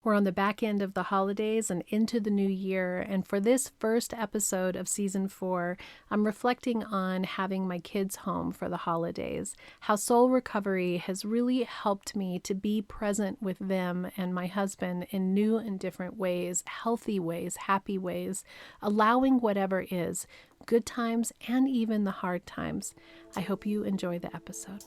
We're on the back end of the holidays and into the new year, and for this first episode of season 4, I'm reflecting on having my kids home for the holidays, how soul recovery has really helped me to be present with them and my husband in new and different ways, healthy ways, happy ways, allowing whatever is, good times and even the hard times. I hope you enjoy the episode.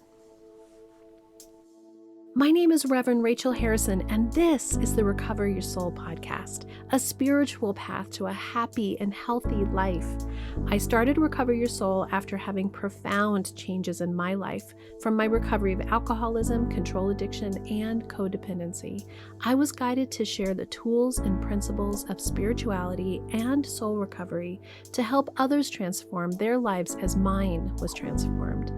My name is Reverend Rachel Harrison, and this is the Recover Your Soul podcast, a spiritual path to a happy and healthy life. I started Recover Your Soul after having profound changes in my life from my recovery of alcoholism, control addiction, and codependency. I was guided to share the tools and principles of spirituality and soul recovery to help others transform their lives as mine was transformed.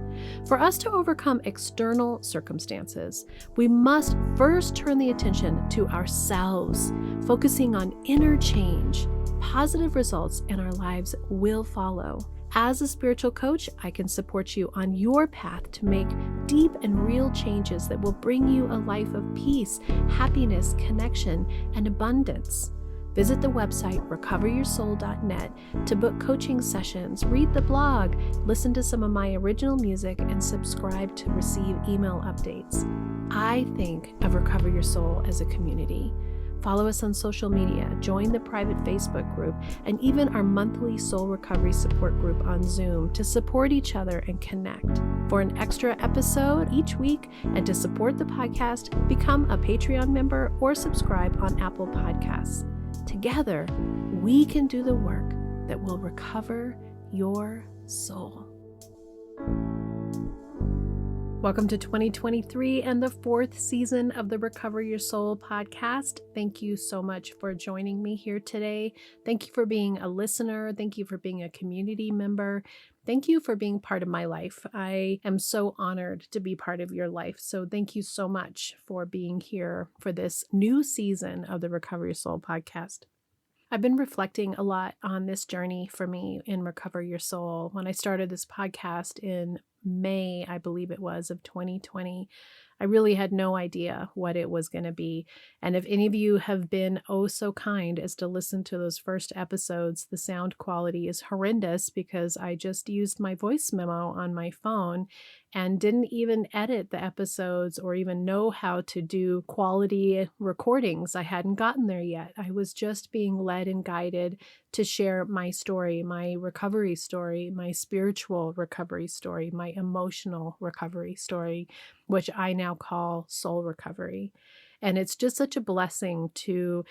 For us to overcome external circumstances, we must first turn the attention to ourselves, focusing on inner change. Positive results in our lives will follow. As a spiritual coach, I can support you on your path to make deep and real changes that will bring you a life of peace, happiness, connection, and abundance. Visit the website recoveryoursoul.net to book coaching sessions, read the blog, listen to some of my original music, and subscribe to receive email updates. I think of Recover Your Soul as a community. Follow us on social media, join the private Facebook group, and even our monthly soul recovery support group on Zoom to support each other and connect. For an extra episode each week and to support the podcast, become a Patreon member or subscribe on Apple Podcasts. Together, we can do the work that will recover your soul. Welcome to 2023 and the 4th season of the Recover Your Soul podcast. Thank you so much for joining me here today. Thank you for being a listener. Thank you for being a community member. Thank you for being part of my life. I am so honored to be part of your life. So thank you so much for being here for this new season of the Recover Your Soul podcast. I've been reflecting a lot on this journey for me in Recover Your Soul. When I started this podcast in May, I believe it was, of 2020, I really had no idea what it was going to be. And if any of you have been oh so kind as to listen to those first episodes, the sound quality is horrendous because I just used my voice memo on my phone and didn't even edit the episodes or even know how to do quality recordings. I hadn't gotten there yet. I was just being led and guided to share my story, my recovery story, my spiritual recovery story, my emotional recovery story, which I now call soul recovery. And it's just such a blessing to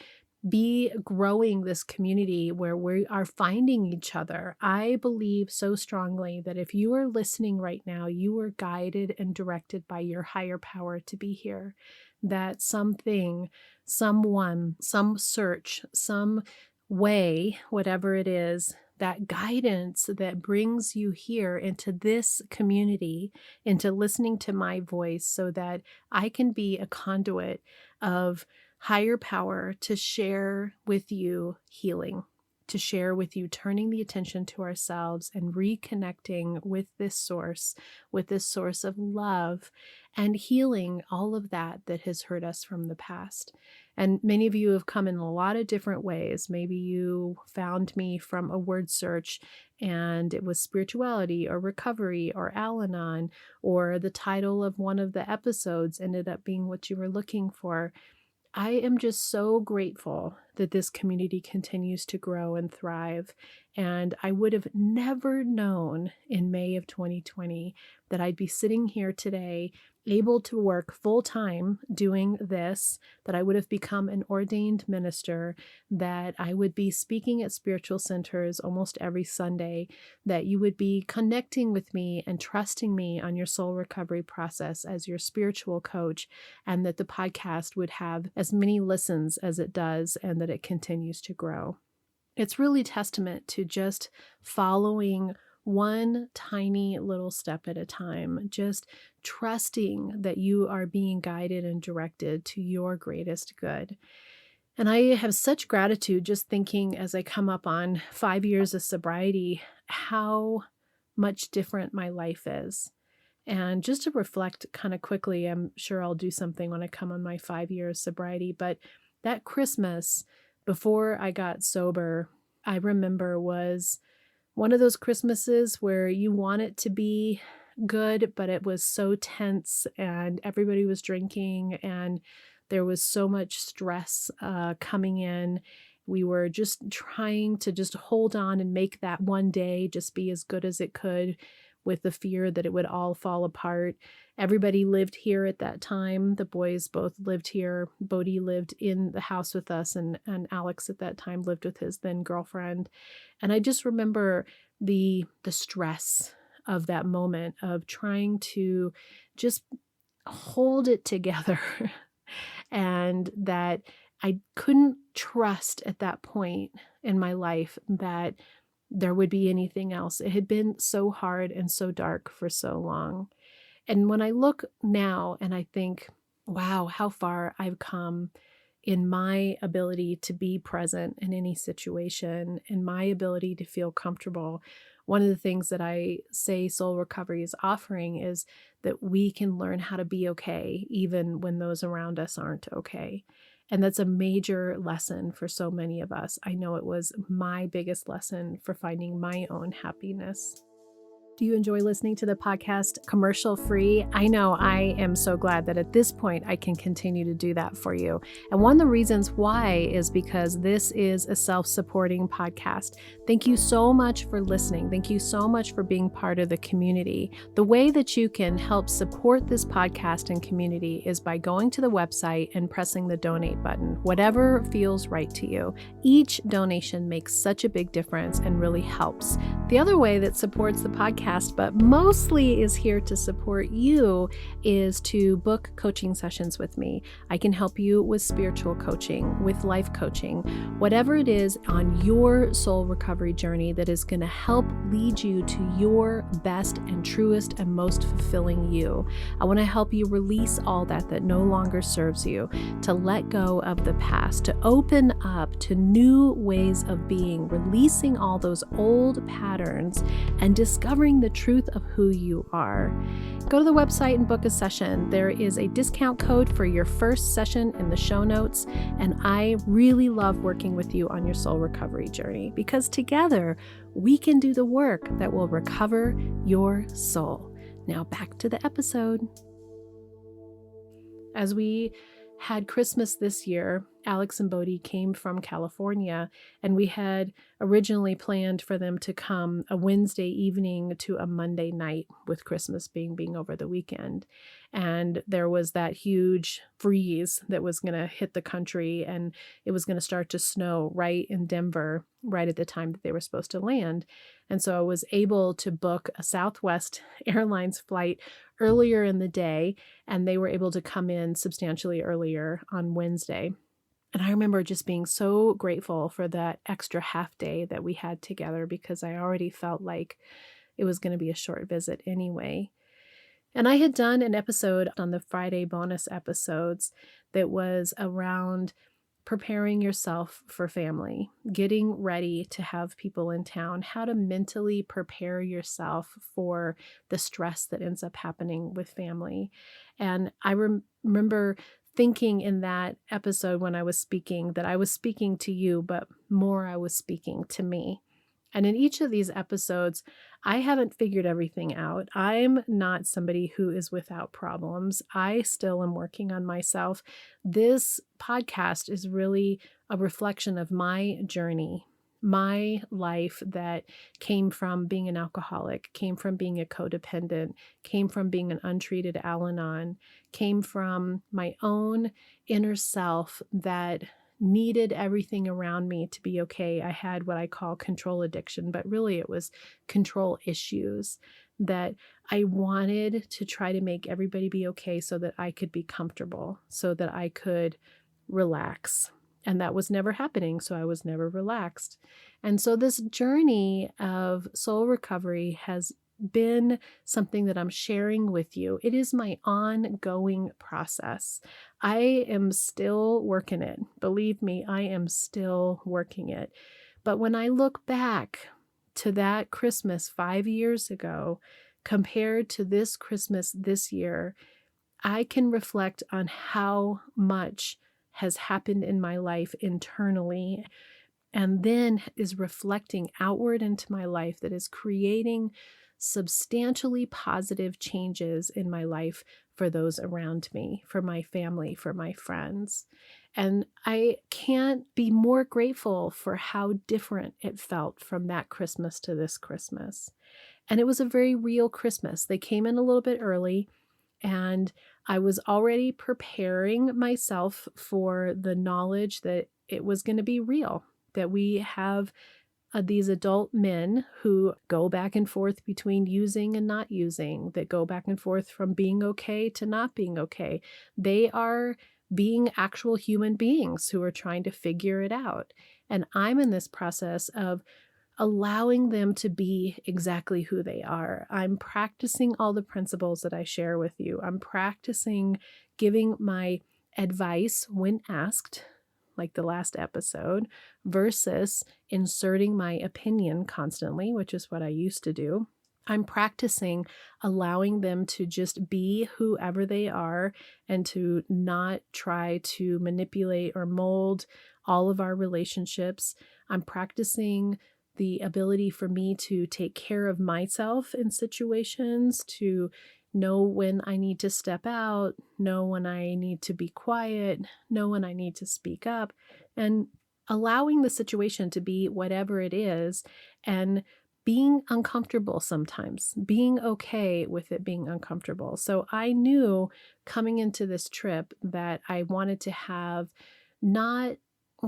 be growing this community where we are finding each other. I believe so strongly that if you are listening right now, you are guided and directed by your higher power to be here. That something, someone, some search, some way, whatever it is, that guidance that brings you here into this community, into listening to my voice so that I can be a conduit of higher power to share with you healing, to share with you turning the attention to ourselves and reconnecting with this source of love and healing all of that has hurt us from the past. And many of you have come in a lot of different ways. Maybe you found me from a word search and it was spirituality or recovery or Al-Anon, or the title of one of the episodes ended up being what you were looking for. I am just so grateful that this community continues to grow and thrive. And I would have never known in May of 2020 that I'd be sitting here today, able to work full-time doing this, that I would have become an ordained minister, that I would be speaking at spiritual centers almost every Sunday, that you would be connecting with me and trusting me on your soul recovery process as your spiritual coach, and that the podcast would have as many listens as it does and that it continues to grow. It's really testament to just following one tiny little step at a time, just trusting that you are being guided and directed to your greatest good. And I have such gratitude just thinking as I come up on 5 years of sobriety, how much different my life is. And just to reflect kind of quickly, I'm sure I'll do something when I come on my 5 years sobriety, but That Christmas before I got sober, I remember was one of those Christmases where you want it to be good, but it was so tense and everybody was drinking and there was so much stress coming in. We were just trying to just hold on and make that one day just be as good as it could with the fear that it would all fall apart. Everybody lived here at that time. The boys both lived here. Bodie lived in the house with us, and Alex at that time lived with his then girlfriend. And I just remember the stress of that moment of trying to just hold it together and that I couldn't trust at that point in my life that there would be anything else. It had been so hard and so dark for so long. And when I look now and I think, wow, how far I've come in my ability to be present in any situation, in my ability to feel comfortable. One of the things that I say Soul Recovery is offering is that we can learn how to be okay, even when those around us aren't okay. And that's a major lesson for so many of us. I know it was my biggest lesson for finding my own happiness. Do you enjoy listening to the podcast commercial free? I know I am so glad that at this point I can continue to do that for you. And one of the reasons why is because this is a self-supporting podcast. Thank you so much for listening. Thank you so much for being part of the community. The way that you can help support this podcast and community is by going to the website and pressing the donate button, whatever feels right to you. Each donation makes such a big difference and really helps. The other way that supports the podcast, but mostly is here to support you, is to book coaching sessions with me. I can help you with spiritual coaching, with life coaching, whatever it is on your soul recovery journey that is going to help lead you to your best and truest and most fulfilling you. I want to help you release all that no longer serves you, to let go of the past, to open up to new ways of being, releasing all those old patterns and discovering the truth of who you are. Go to the website and book a session. There is a discount code for your first session in the show notes, and I really love working with you on your soul recovery journey because together we can do the work that will recover your soul. Now back to the episode. As we had Christmas this year, Alex and Bodie came from California, and we had originally planned for them to come a Wednesday evening to a Monday night, with Christmas being over the weekend. And there was that huge freeze that was going to hit the country, and it was going to start to snow right in Denver, right at the time that they were supposed to land. And so I was able to book a Southwest Airlines flight earlier in the day, and they were able to come in substantially earlier on Wednesday. And I remember just being so grateful for that extra half day that we had together because I already felt like it was going to be a short visit anyway. And I had done an episode on the Friday bonus episodes that was around preparing yourself for family, getting ready to have people in town, how to mentally prepare yourself for the stress that ends up happening with family. And I remember thinking in that episode when I was speaking that I was speaking to you, but more I was speaking to me. And in each of these episodes, I haven't figured everything out. I'm not somebody who is without problems. I still am working on myself. This podcast is really a reflection of my journey, my life that came from being an alcoholic, came from being a codependent, came from being an untreated Al-Anon, came from my own inner self that needed everything around me to be okay. I had what I call control addiction, but really it was control issues that I wanted to try to make everybody be okay so that I could be comfortable, so that I could relax. And that was never happening, so I was never relaxed. And so this journey of soul recovery has been something that I'm sharing with you. It is my ongoing process. I am still working it. Believe me, I am still working it. But when I look back to that Christmas 5 years ago, compared to this Christmas this year, I can reflect on how much has happened in my life internally and then is reflecting outward into my life that is creating substantially positive changes in my life for those around me, for my family, for my friends. And I can't be more grateful for how different it felt from that Christmas to this Christmas. And it was a very real Christmas. They came in a little bit early, and I was already preparing myself for the knowledge that it was going to be real, that we have these adult men who go back and forth between using and not using, that go back and forth from being okay to not being okay. They are being actual human beings who are trying to figure it out. And I'm in this process of allowing them to be exactly who they are. I'm practicing all the principles that I share with you. I'm practicing giving my advice when asked, like the last episode, versus inserting my opinion constantly, which is what I used to do. I'm practicing allowing them to just be whoever they are and to not try to manipulate or mold all of our relationships. I'm practicing the ability for me to take care of myself in situations, to know when I need to step out, know when I need to be quiet, know when I need to speak up, and allowing the situation to be whatever it is, and being uncomfortable sometimes, being okay with it being uncomfortable. So I knew coming into this trip that I wanted to have not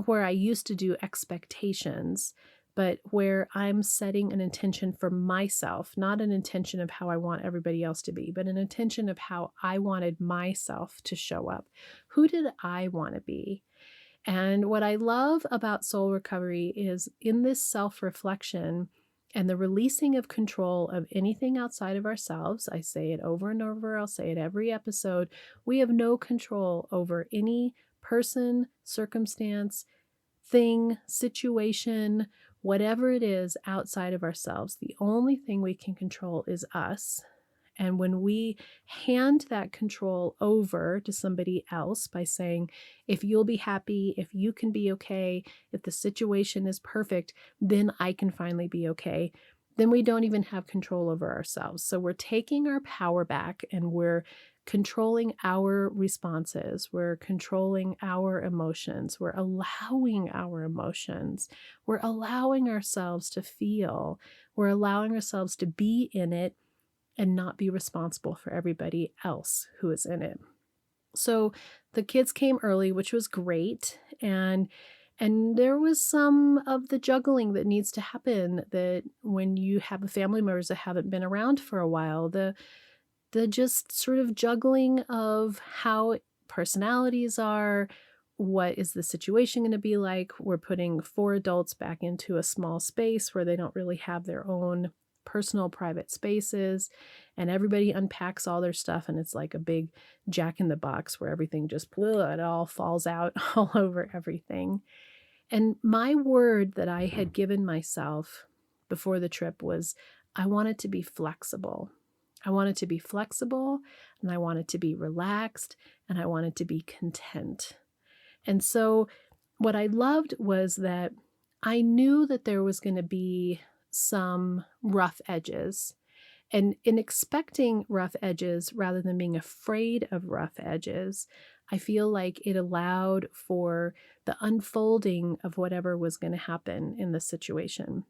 where I used to do expectations, but where I'm setting an intention for myself, not an intention of how I want everybody else to be, but an intention of how I wanted myself to show up. Who did I want to be? And what I love about soul recovery is in this self-reflection and the releasing of control of anything outside of ourselves. I say it over and over. I'll say it every episode. We have no control over any person, circumstance, thing, situation, whatever it is outside of ourselves. The only thing we can control is us. And when we hand that control over to somebody else by saying, if you'll be happy, if you can be okay, if the situation is perfect, then I can finally be okay, then we don't even have control over ourselves. So we're taking our power back and we're controlling our responses. We're controlling our emotions. We're allowing our emotions. We're allowing ourselves to feel. We're allowing ourselves to be in it and not be responsible for everybody else who is in it. So the kids came early, which was great. And there was some of the juggling that needs to happen, that when you have family members that haven't been around for a while, the just sort of juggling of how personalities are, what is the situation going to be like? We're putting 4 adults back into a small space where they don't really have their own personal private spaces, and everybody unpacks all their stuff, and it's like a big jack in the box where everything just it all falls out all over everything. And my word that I had given myself before the trip was I wanted to be flexible. I wanted to be flexible, and I wanted to be relaxed, and I wanted to be content. And so what I loved was that I knew that there was going to be some rough edges. And in expecting rough edges rather than being afraid of rough edges, I feel like it allowed for the unfolding of whatever was going to happen in the situation.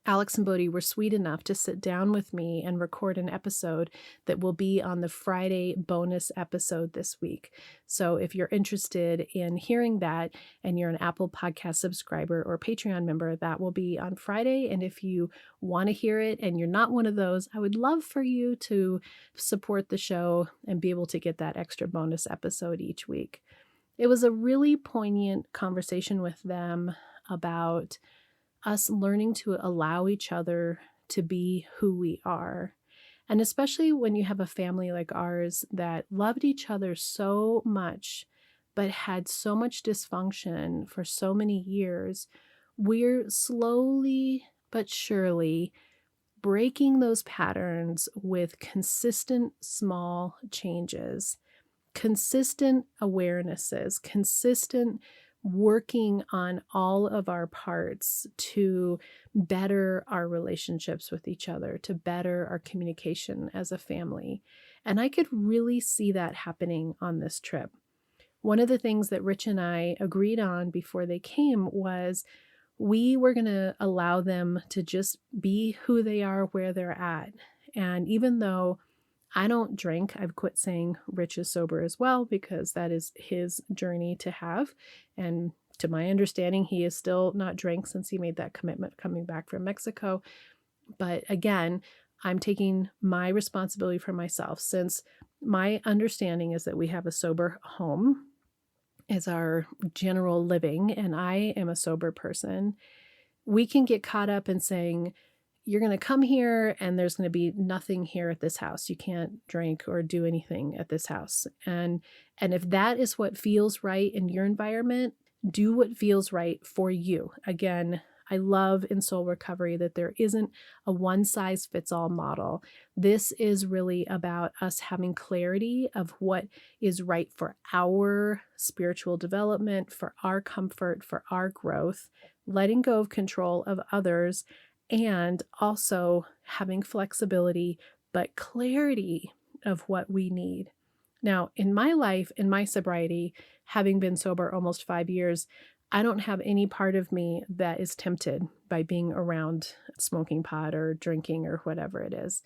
Alex and Bodie were sweet enough to sit down with me and record an episode that will be on the Friday bonus episode this week. So if you're interested in hearing that and you're an Apple Podcast subscriber or Patreon member, that will be on Friday. And if you want to hear it and you're not one of those, I would love for you to support the show and be able to get that extra bonus episode each week. It was a really poignant conversation with them about us learning to allow each other to be who we are. And especially when you have a family like ours that loved each other so much, but had so much dysfunction for so many years, we're slowly but surely breaking those patterns with consistent small changes. consistent awarenesses, consistent working on all of our parts to better our relationships with each other, to better our communication as a family. And I could really see that happening on this trip. One of the things that Rich and I agreed on before they came was we were going to allow them to just be who they are, where they're at. And even though I don't drink, I've quit saying Rich is sober as well, because that is his journey to have. And to my understanding, he is still not drank since he made that commitment coming back from Mexico. But again, I'm taking my responsibility for myself, since my understanding is that we have a sober home as our general living, and I am a sober person. We can get caught up in saying, you're going to come here and there's going to be nothing here at this house. You can't drink or do anything at this house. And if that is what feels right in your environment, do what feels right for you. Again, I love in soul recovery that there isn't a one size fits all model. This is really about us having clarity of what is right for our spiritual development, for our comfort, for our growth, letting go of control of others, and also having flexibility, but clarity of what we need. Now, in my life, in my sobriety, having been sober almost 5 years, I don't have any part of me that is tempted by being around smoking pot or drinking or whatever it is.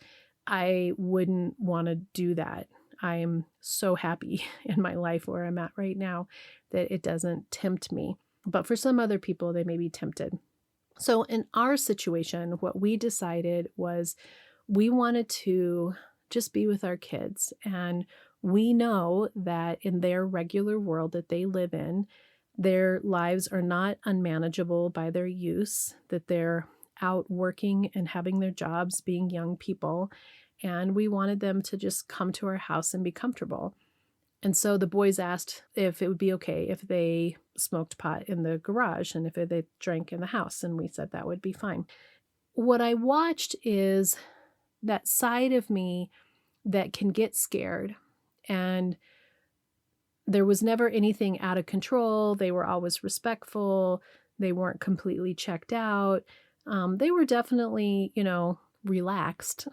I wouldn't want to do that. I am so happy in my life where I'm at right now that it doesn't tempt me. But for some other people, they may be tempted. So in our situation, what we decided was we wanted to just be with our kids. And we know that in their regular world that they live in, their lives are not unmanageable by their use, that they're out working and having their jobs, being young people. And we wanted them to just come to our house and be comfortable. And so the boys asked if it would be okay if they smoked pot in the garage and if they drank in the house. And we said that would be fine. What I watched is that side of me that can get scared. And there was never anything out of control. They were always respectful. They weren't completely checked out. They were definitely, relaxed,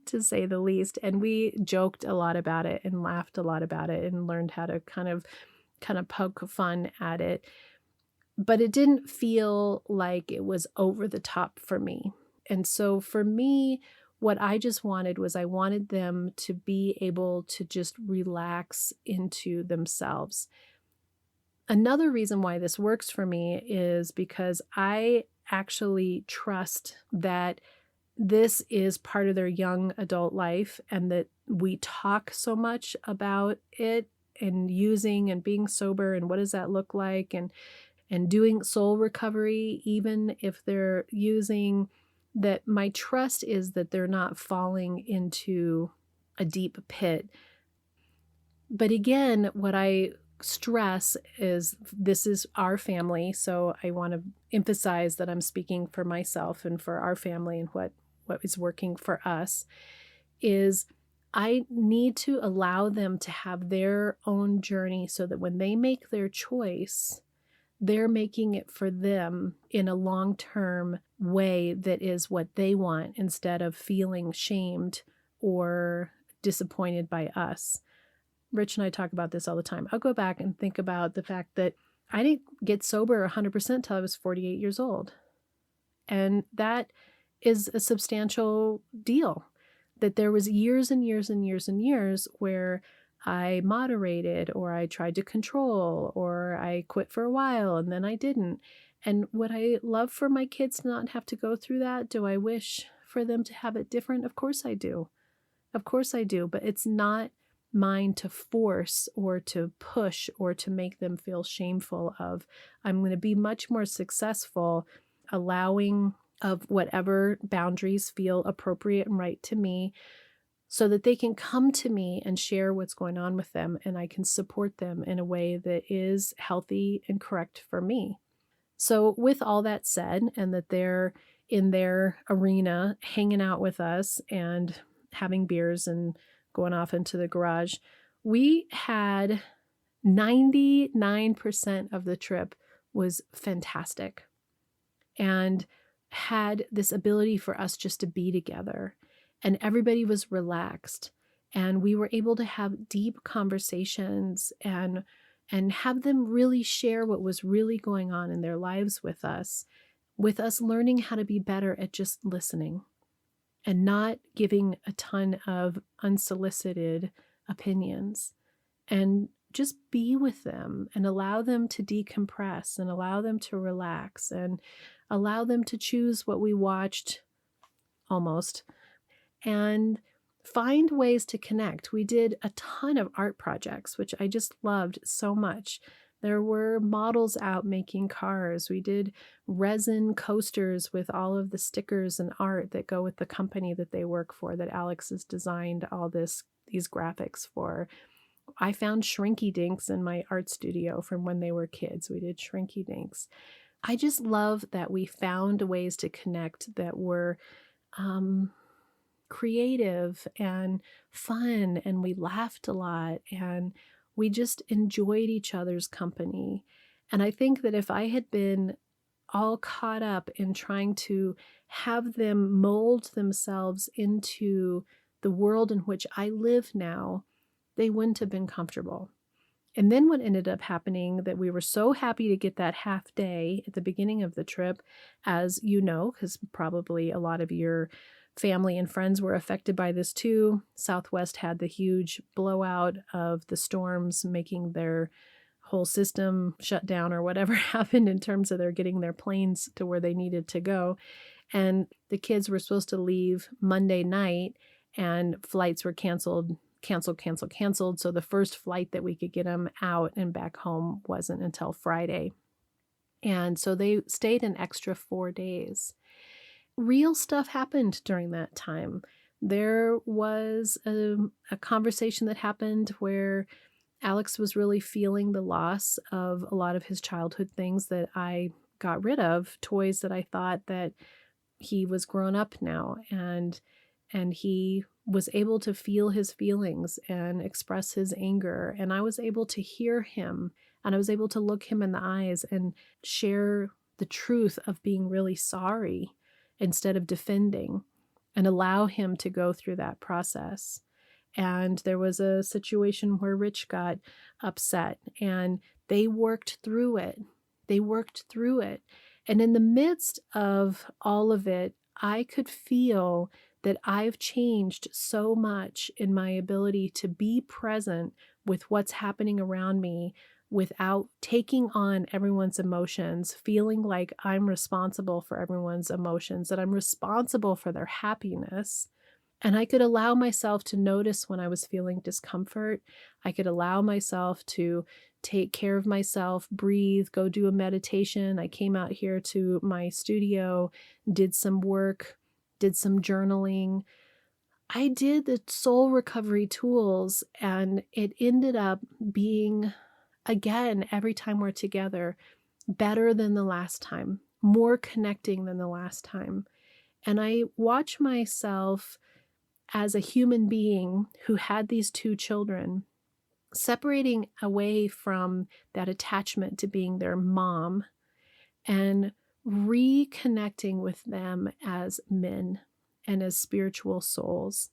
to say the least. And we joked a lot about it and laughed a lot about it and learned how to kind of poke fun at it. But it didn't feel like it was over the top for me. And so for me, what I just wanted was I wanted them to be able to just relax into themselves. Another reason why this works for me is because I actually trust that this is part of their young adult life, and that we talk so much about it and using and being sober and what does that look like, and doing soul recovery, even if they're using, that my trust is that they're not falling into a deep pit. But again, what I stress is this is our family. So I want to emphasize that I'm speaking for myself and for our family, and what is working for us is I need to allow them to have their own journey so that when they make their choice, they're making it for them in a long-term way that is what they want, instead of feeling shamed or disappointed by us. Rich and I talk about this all the time. I'll go back and think about the fact that I didn't get sober 100% till I was 48 years old. And that is a substantial deal, that there was years and years and years and years where I moderated, or I tried to control, or I quit for a while and then I didn't. And would I love for my kids to not have to go through that? Do I wish for them to have it different? Of course I do. Of course I do. But it's not mine to force or to push or to make them feel shameful of. I'm going to be much more successful allowing of whatever boundaries feel appropriate and right to me, so that they can come to me and share what's going on with them, and I can support them in a way that is healthy and correct for me. So with all that said, and that they're in their arena hanging out with us and having beers and going off into the garage, We had 99% of the trip was fantastic and had this ability for us just to be together. And everybody was relaxed. And we were able to have deep conversations and have them really share what was really going on in their lives with us learning how to be better at just listening and not giving a ton of unsolicited opinions, and just be with them and allow them to decompress and allow them to relax and allow them to choose what we watched almost, and find ways to connect. We did a ton of art projects, which I just loved so much. There were models out making cars. We did resin coasters with all of the stickers and art that go with the company that they work for, that Alex has designed all these graphics for. I found Shrinky Dinks in my art studio from when they were kids. We did Shrinky Dinks. I just love that we found ways to connect that were creative and fun, and we laughed a lot, and we just enjoyed each other's company. And I think that if I had been all caught up in trying to have them mold themselves into the world in which I live now, they wouldn't have been comfortable. And then what ended up happening, that we were so happy to get that half day at the beginning of the trip, as you know, because probably a lot of your family and friends were affected by this too. Southwest had the huge blowout of the storms, making their whole system shut down, or whatever happened in terms of their getting their planes to where they needed to go. And the kids were supposed to leave Monday night, and flights were canceled. So the first flight that we could get them out and back home wasn't until Friday. And so they stayed an extra 4 days. Real stuff happened during that time. There was a conversation that happened where Alex was really feeling the loss of a lot of his childhood things that I got rid of, toys that I thought that he was grown up now, and he was able to feel his feelings and express his anger. And I was able to hear him, and I was able to look him in the eyes and share the truth of being really sorry instead of defending, and allow him to go through that process. And there was a situation where Rich got upset, and they worked through it. And in the midst of all of it, I could feel that I've changed so much in my ability to be present with what's happening around me without taking on everyone's emotions, feeling like I'm responsible for everyone's emotions, that I'm responsible for their happiness. And I could allow myself to notice when I was feeling discomfort. I could allow myself to take care of myself, breathe, go do a meditation. I came out here to my studio, did some work, did some journaling. I did the soul recovery tools, and it ended up being, again, every time we're together, better than the last time, more connecting than the last time. And I watch myself as a human being who had these 2 children, separating away from that attachment to being their mom and reconnecting with them as men and as spiritual souls.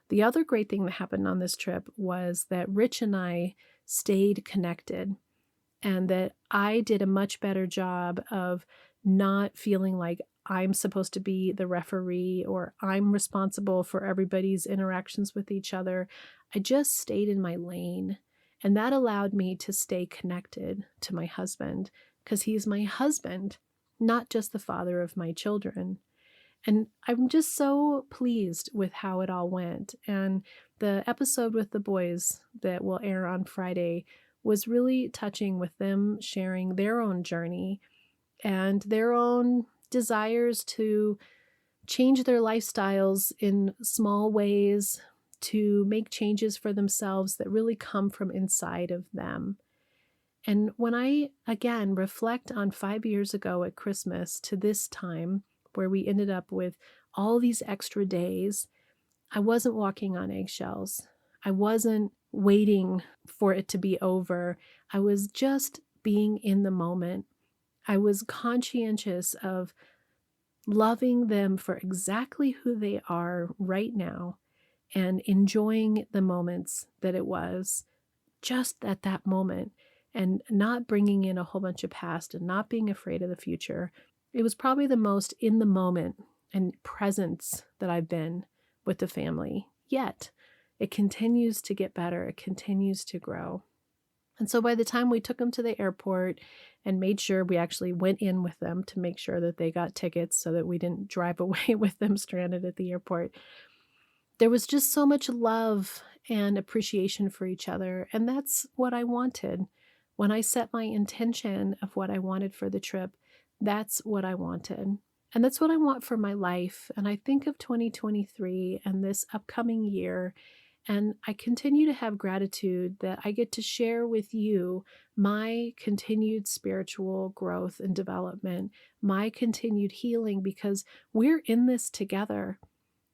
The other great thing that happened on this trip was that Rich and I stayed connected, and that I did a much better job of not feeling like I'm supposed to be the referee or I'm responsible for everybody's interactions with each other. I just stayed in my lane, and that allowed me to stay connected to my husband, because he's my husband, not just the father of my children. And I'm just so pleased with how it all went. And the episode with the boys that will air on Friday was really touching, with them sharing their own journey and their own desires to change their lifestyles in small ways, to make changes for themselves that really come from inside of them. And when I, again, reflect on 5 years ago at Christmas to this time, where we ended up with all these extra days, I wasn't walking on eggshells. I wasn't waiting for it to be over. I was just being in the moment. I was conscientious of loving them for exactly who they are right now and enjoying the moments that it was just at that moment, and not bringing in a whole bunch of past and not being afraid of the future. It was probably the most in the moment and presence that I've been with the family yet. It continues to get better. It continues to grow. And so by the time we took them to the airport and made sure we actually went in with them to make sure that they got tickets so that we didn't drive away with them stranded at the airport, there was just so much love and appreciation for each other. And that's what I wanted. When I set my intention of what I wanted for the trip, that's what I wanted. And that's what I want for my life. And I think of 2023 and this upcoming year, and I continue to have gratitude that I get to share with you my continued spiritual growth and development, my continued healing, because we're in this together.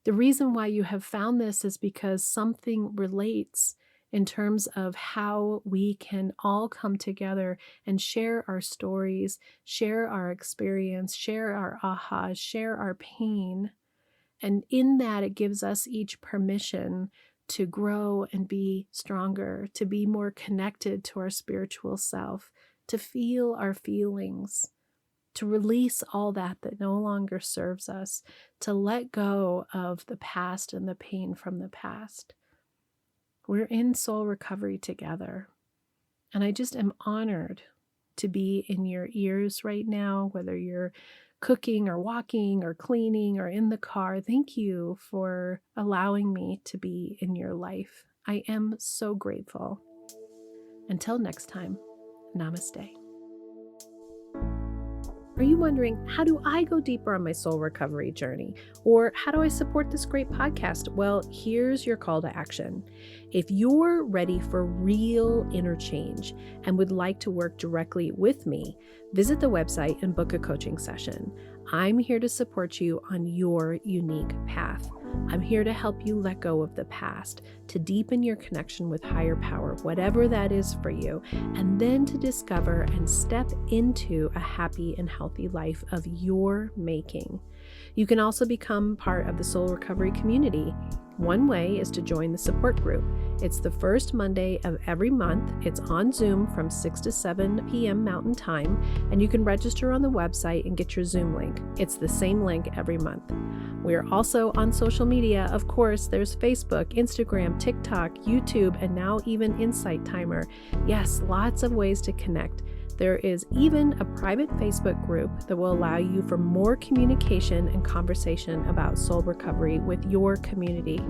The reason why you have found this is because something relates in terms of how we can all come together and share our stories, share our experience, share our ahas, share our pain. And in that, it gives us each permission to grow and be stronger, to be more connected to our spiritual self, to feel our feelings, to release all that no longer serves us, to let go of the past and the pain from the past. We're in soul recovery together. And I just am honored to be in your ears right now, whether you're cooking or walking or cleaning or in the car. Thank you for allowing me to be in your life. I am so grateful. Until next time, namaste. Are you wondering, how do I go deeper on my soul recovery journey? Or how do I support this great podcast? Well, here's your call to action. If you're ready for real inner change and would like to work directly with me, visit the website and book a coaching session. I'm here to support you on your unique path. I'm here to help you let go of the past, to deepen your connection with higher power, whatever that is for you, and then to discover and step into a happy and healthy life of your making. You can also become part of the Soul Recovery community. One way is to join the support group. It's the first Monday of every month. It's on Zoom from 6 to 7 p.m. Mountain Time, and you can register on the website and get your Zoom link. It's the same link every month. We are also on social media. Of course, there's Facebook, Instagram, TikTok, YouTube, and now even Insight Timer. Yes, lots of ways to connect. There is even a private Facebook group that will allow you for more communication and conversation about soul recovery with your community.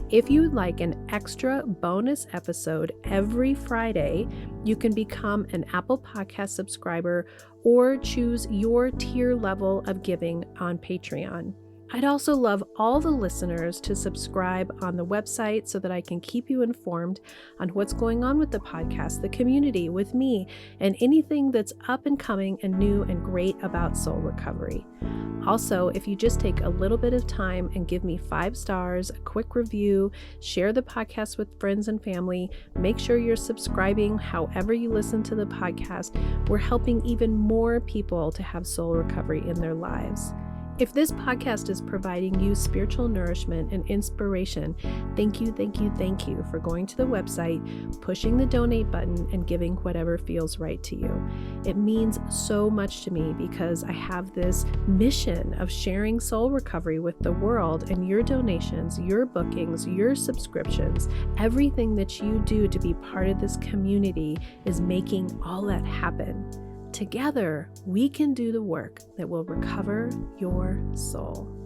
If you would like an extra bonus episode every Friday, you can become an Apple Podcast subscriber or choose your tier level of giving on Patreon. I'd also love all the listeners to subscribe on the website so that I can keep you informed on what's going on with the podcast, the community, with me, and anything that's up and coming and new and great about soul recovery. Also, if you just take a little bit of time and give me 5 stars, a quick review, share the podcast with friends and family, make sure you're subscribing however you listen to the podcast, we're helping even more people to have soul recovery in their lives. If this podcast is providing you spiritual nourishment and inspiration, thank you for going to the website, pushing the donate button, and giving whatever feels right to you. It means so much to me because I have this mission of sharing soul recovery with the world, and your donations, your bookings, your subscriptions, everything that you do to be part of this community is making all that happen. Together, we can do the work that will recover your soul.